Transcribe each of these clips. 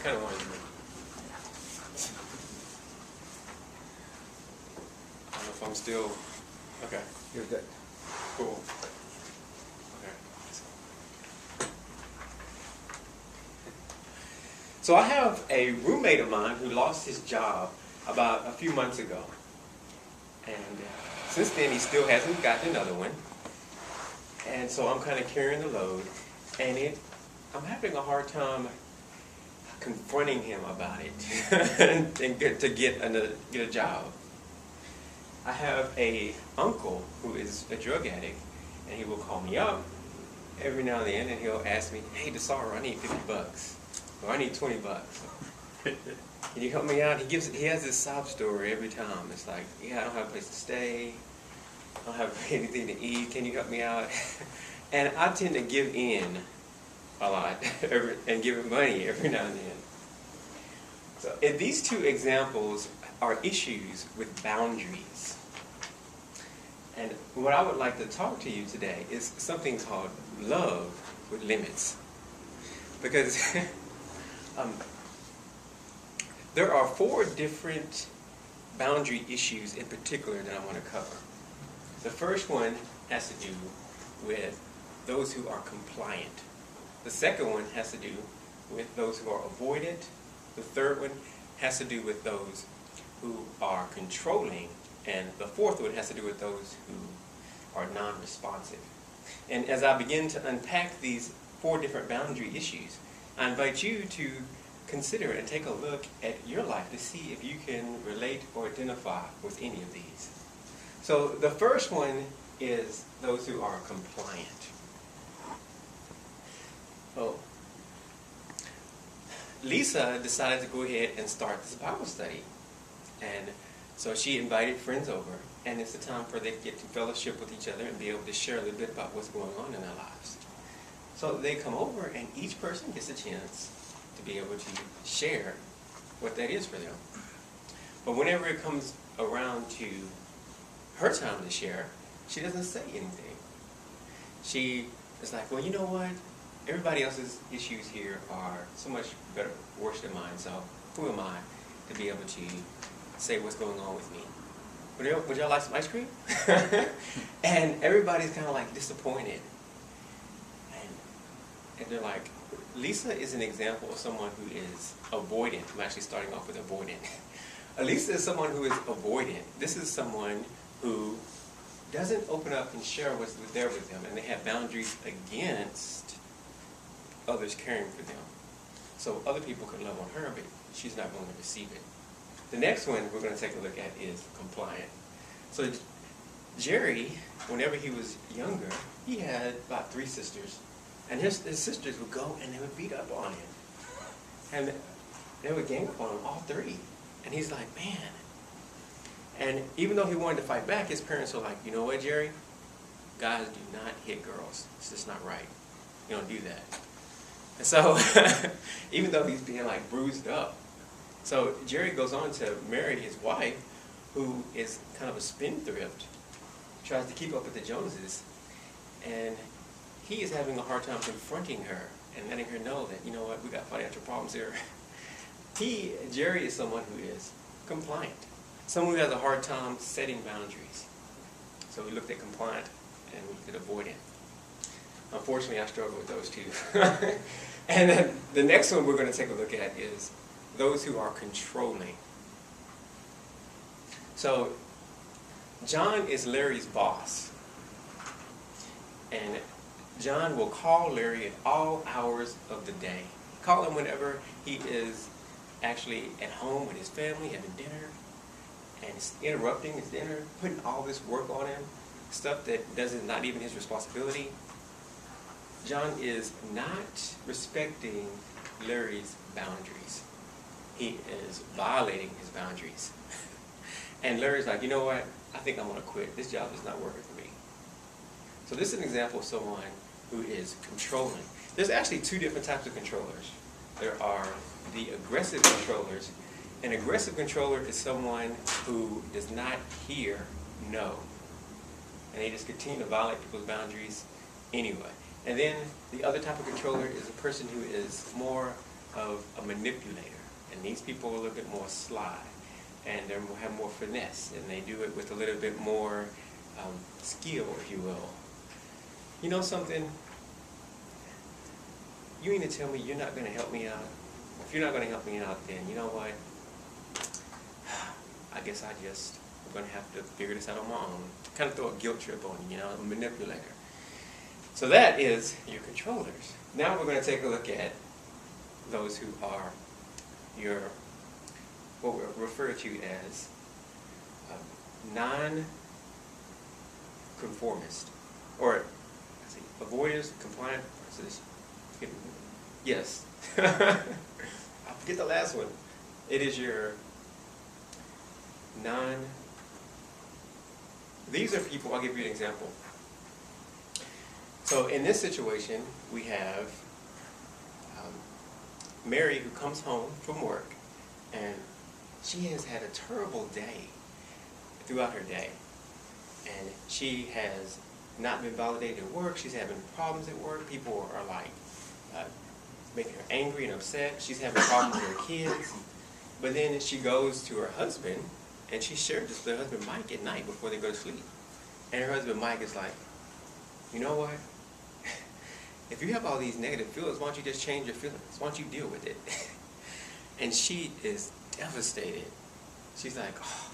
kind of wanted to. I don't know if I'm still. Okay. You're good. Cool. Okay. So I have a roommate of mine who lost his job about a few months ago. And since then, he still hasn't gotten another one. And so I'm kind of carrying the load. And I'm having a hard time confronting him about it and get a job. I have a uncle who is a drug addict, and he will call me up every now and then, and he'll ask me, "Hey, DeSorrow, I need $50, or I need $20. Can you help me out?" He has this sob story every time. It's like, "Yeah, I don't have a place to stay. I don't have anything to eat. Can you help me out?" And I tend to give in a lot and give him money every now and then. So these two examples are issues with boundaries. And what I would like to talk to you today is something called love with limits. Because there are 4 different boundary issues in particular that I want to cover. The first one has to do with those who are compliant. The second one has to do with those who are avoidant. The third one has to do with those who are controlling. And the fourth one has to do with those who are non-responsive. And as I begin to unpack these 4 different boundary issues, I invite you to consider and take a look at your life to see if you can relate or identify with any of these. So the first one is those who are compliant. Oh, Lisa decided to go ahead and start this Bible study. And so she invited friends over, and it's a time for them to get to fellowship with each other and be able to share a little bit about what's going on in their lives. So they come over, and each person gets a chance to be able to share what that is for them. But whenever it comes around to her time to share, she doesn't say anything. She is like, "Well, you know what? Everybody else's issues here are so much better, worse than mine, so who am I to be able to say what's going on with me? Would y'all like some ice cream?" And everybody's kind of like disappointed. And they're like, Lisa is an example of someone who is avoidant. I'm actually starting off with avoidant. Lisa is someone who is avoidant. This is someone who doesn't open up and share what's there with them, and they have boundaries against others caring for them. So other people can love on her, but she's not going to receive it. The next one we're going to take a look at is compliant. So Jerry, whenever he was younger, he had about 3 sisters. And his sisters would go and they would beat up on him. And they would gang up on him, all 3. And he's like, man. And even though he wanted to fight back, his parents were like, "You know what, Jerry? Guys do not hit girls. It's just not right. You don't do that." And so, even though he's being like bruised up, so Jerry goes on to marry his wife, who is kind of a spendthrift, tries to keep up with the Joneses, and he is having a hard time confronting her and letting her know that, you know what, we got financial problems here. Jerry is someone who is compliant, someone who has a hard time setting boundaries. So we looked at compliant and we looked at avoidant. Unfortunately, I struggle with those 2. And then the next one we're going to take a look at is those who are controlling. So John is Larry's boss. And John will call Larry at all hours of the day. Call him whenever he is actually at home with his family, having dinner, and interrupting his dinner, putting all this work on him, stuff that not even his responsibility. John is not respecting Larry's boundaries. He is violating his boundaries. And Larry's like, "You know what? I think I'm going to quit. This job is not working for me." So this is an example of someone who is controlling. There's actually 2 different types of controllers. There are the aggressive controllers. An aggressive controller is someone who does not hear no. And they just continue to violate people's boundaries anyway. And then the other type of controller is a person who is more of a manipulator. And these people are a little bit more sly, and they have more finesse, and they do it with a little bit more skill, if you will. You know something? You mean to tell me you're not going to help me out? If you're not going to help me out, then you know what? I guess I'm going to have to figure this out on my own. Kind of throw a guilt trip on you, a manipulator. So that is your controllers. Now we're going to take a look at those who are what we refer to as non-conformist, or avoiders, compliant. Yes. I forget the last one. It is your these are people, I'll give you an example. So in this situation, we have Mary, who comes home from work, and she has had a terrible day throughout her day. And she has not been validated at work. She's having problems at work. People are like making her angry and upset. She's having problems with her kids. But then she goes to her husband, and she shares this with her husband Mike at night before they go to sleep. And her husband Mike is like, you know what? If you have all these negative feelings, why don't you just change your feelings? Why don't you deal with it? And she is devastated. She's like, oh,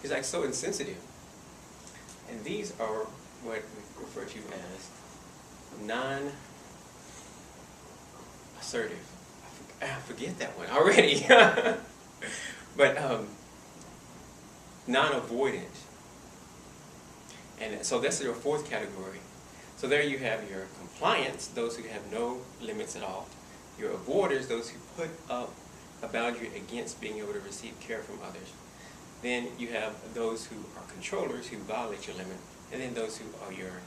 he's like so insensitive. And these are what we refer to as non-assertive. I forget that one already. But non-avoidant. And so that's your fourth category. So there you have your compliance, those who have no limits at all. Your avoiders, those who put up a boundary against being able to receive care from others. Then you have those who are controllers, who violate your limit. And then those who are your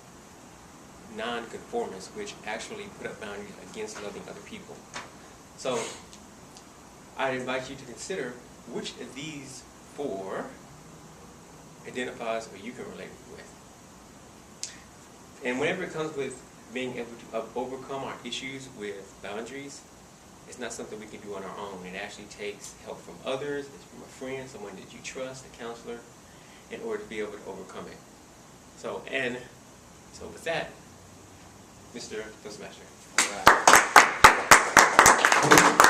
non-conformists, which actually put up boundaries against loving other people. So I invite you to consider which of these four identifies or you can relate with. And whenever it comes with being able to overcome our issues with boundaries, it's not something we can do on our own. It actually takes help from others, it's from a friend, someone that you trust, a counselor, in order to be able to overcome it. So with that, Mr. Toastmaster. All right.